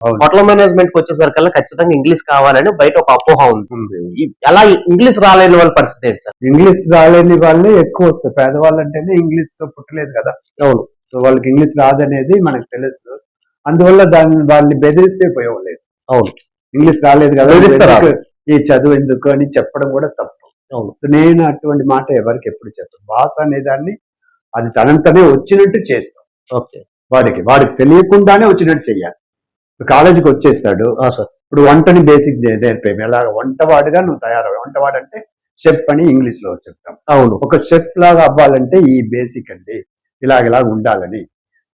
Hotel management కి వచ్చేసరికల్లా ఖచ్చితంగా ఇంగ్లీష్ కావాలని బయట ఒక అపోహ ఉంది. ఎలా ఇంగ్లీష్ రాలేని వాళ్ళ పరిస్థితి ఏంటి సార్? ఇంగ్లీష్ రాలేని వాళ్ళే ఎక్కువ వస్తారు. పేదవాళ్ళు అంటేనే ఇంగ్లీష్ పుట్టలేదు కదా. అవును. సో వాళ్ళకి ఇంగ్లీష్ రాదనేది మనకు తెలుసు. అందువల్ల వాళ్ళని బెదిరిస్తే ఉపయోగలేదు. అవును. ఇంగ్లీష్ రాలేదు కదా, బెదిరిస్తారు. ఈ చదువు ఎందుకు అని చెప్పడం కూడా తప్పు. అవును. సో నేను అటువంటి మాట ఎవరికి ఎప్పుడు చెప్పను. భాష అనేదాన్ని అది తనంతనే వచ్చినట్టు చేస్తాం. ఓకే. వాడికి తెలియకుండానే వచ్చినట్టు చెయ్యాలి. కాలేజీకి వచ్చేస్తాడు, సార్ ఇప్పుడు వంటని బేసిక్ నేర్పేమి. ఎలాగ వంటవాడుగా నువ్వు తయారవు. వంటవాడు అంటే షెఫ్ అని ఇంగ్లీష్ లో చెప్తాం. అవును. ఒక షెఫ్ లాగా అవ్వాలంటే ఈ బేసిక్ అండి, ఇలాగ ఉండాలని.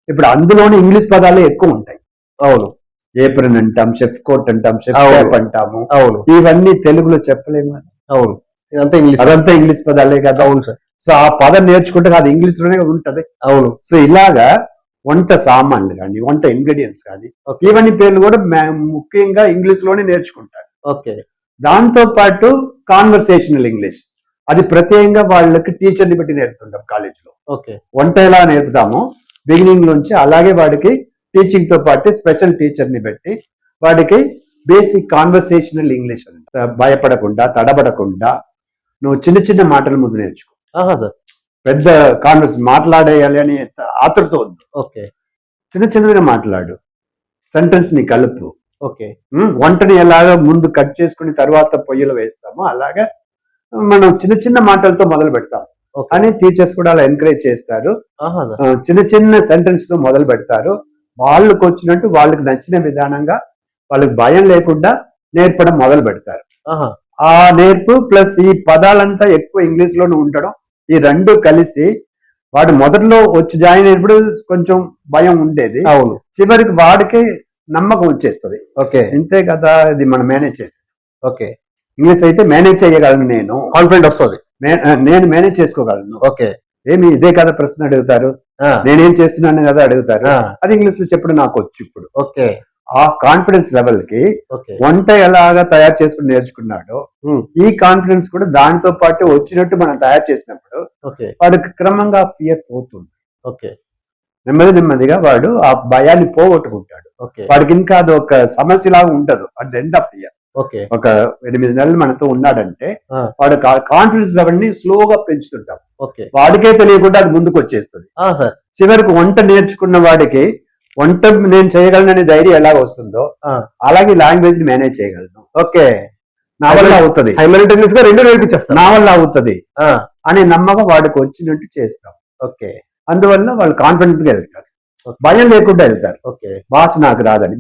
ఇప్పుడు అందులోనే ఇంగ్లీష్ పదాలే ఎక్కువ ఉంటాయి. అవును. ఏప్రిన్ అంటాం, షెఫ్ కోట్ అంటాం, షెఫ్ క్యాప్ అంటాము. అవును. ఇవన్నీ తెలుగులో చెప్పలేము. అవును. అదంతా ఇంగ్లీష్ పదాలే కదా. అవును సార్. సో ఆ పదం నేర్చుకుంటే అది ఇంగ్లీష్ లోనే ఉంటది. అవును. సో ఇలాగా వంట సామాన్లు కానీ, వంట ఇంగ్రీడియంట్స్ కానీ, ఇవన్నీ పేర్లు కూడా ముఖ్యంగా ఇంగ్లీష్ లోనే నేర్చుకుంటారు. ఓకే. దాంతో పాటు కాన్వర్సేషనల్ ఇంగ్లీష్, అది ప్రత్యేకంగా వాళ్ళకి టీచర్ని పెట్టి నేర్పుతుంటాం కాలేజీలో. ఓకే. వంట ఎలా నేర్పుతామో బిగినింగ్ నుంచి అలాగే వాడికి టీచింగ్ తో పాటు స్పెషల్ టీచర్ని పెట్టి వాడికి బేసిక్ కాన్వర్సేషనల్ ఇంగ్లీష్ భయపడకుండా, తడబడకుండా నువ్వు చిన్న చిన్న మాటల ముందు నేర్చుకో. పెద్ద మాట్లాడేయాలి అని ఆతృత వద్దు. ఓకే. చిన్న చిన్నగా మాట్లాడు, సెంటెన్స్ ని కలుపు. ఓకే. వంటని ఎలాగా ముందు కట్ చేసుకుని తర్వాత పొయ్యిలో వేస్తామో అలాగా మనం చిన్న చిన్న మాటలతో మొదలు పెడతాం అని టీచర్స్ కూడా అలా ఎంకరేజ్ చేస్తారు. చిన్న చిన్న సెంటెన్స్ తో మొదలు పెడతారు. వాళ్ళకి వచ్చినట్టు వాళ్ళకి నచ్చిన విధానంగా వాళ్ళకి భయం లేకుండా నేర్పడం మొదలు పెడతారు. ఆ నేర్పు ప్లస్ ఈ పదాలంతా ఎక్కువ ఇంగ్లీష్ లోనే ఉండడం, ఈ రెండు కలిసి వాడు మొదట్లో వచ్చి జాయిన్ అయినప్పుడు కొంచెం భయం ఉండేది. అవును. చివరికి వాడికి నమ్మకం వచ్చేస్తుంది. ఓకే. ఇంతే కదా, ఇది మనం మేనేజ్ చేసేది. ఓకే. ఇంగ్లీష్ అయితే మేనేజ్ చేయగలను, నేను కాన్ఫిడెంట్ వస్తుంది, నేను మేనేజ్ చేసుకోగలను. ఓకే. ఏమి ఇదే కదా ప్రశ్న అడుగుతారు, నేనేం చేస్తున్నాను కదా అడుగుతారు. అది ఇంగ్లీష్ లో చెప్పడం నాకు వచ్చు ఇప్పుడు. ఓకే. ఆ కాన్ఫిడెన్స్ లెవెల్ కి వంట ఎలాగా తయారు చేసుకుని నేర్చుకున్నాడో ఈ కాన్ఫిడెన్స్ కూడా దానితో పాటు వచ్చినట్టు మనం తయారు చేసినప్పుడు వాడికి క్రమంగా ఫియర్ పోతుంది. నెమ్మదిగా వాడు ఆ భయాన్ని పోగొట్టుకుంటాడు. వాడికి ఇంకా అది ఒక సమస్యలాగా ఉండదు. At the end of the year ఒక 8 నెలలు మనతో ఉన్నాడంటే వాడు కాన్ఫిడెన్స్ లెవెల్ ని స్లోగా పెంచుతుంటాం. వాడికే తెలియకుండా అది ముందుకు వచ్చేస్తుంది. చివరికి వంట నేర్చుకున్న వాడికి వంట నేను చేయగలననే ధైర్యం ఎలా వస్తుందో అలాగే లాంగ్వేజ్ ని మేనేజ్ చేయగలను. ఓకే. నా వల్ల అవుతుంది, రెండు నేర్పించేస్తాను, నా వల్ల అవుతుంది అనే నమ్మకం వాడికి వచ్చినట్టు చేస్తాం. ఓకే. అందువల్ల వాళ్ళు కాన్ఫిడెంట్ గా వెళ్తారు, భయం లేకుండా వెళ్తారు. భాష నాకు రాదని.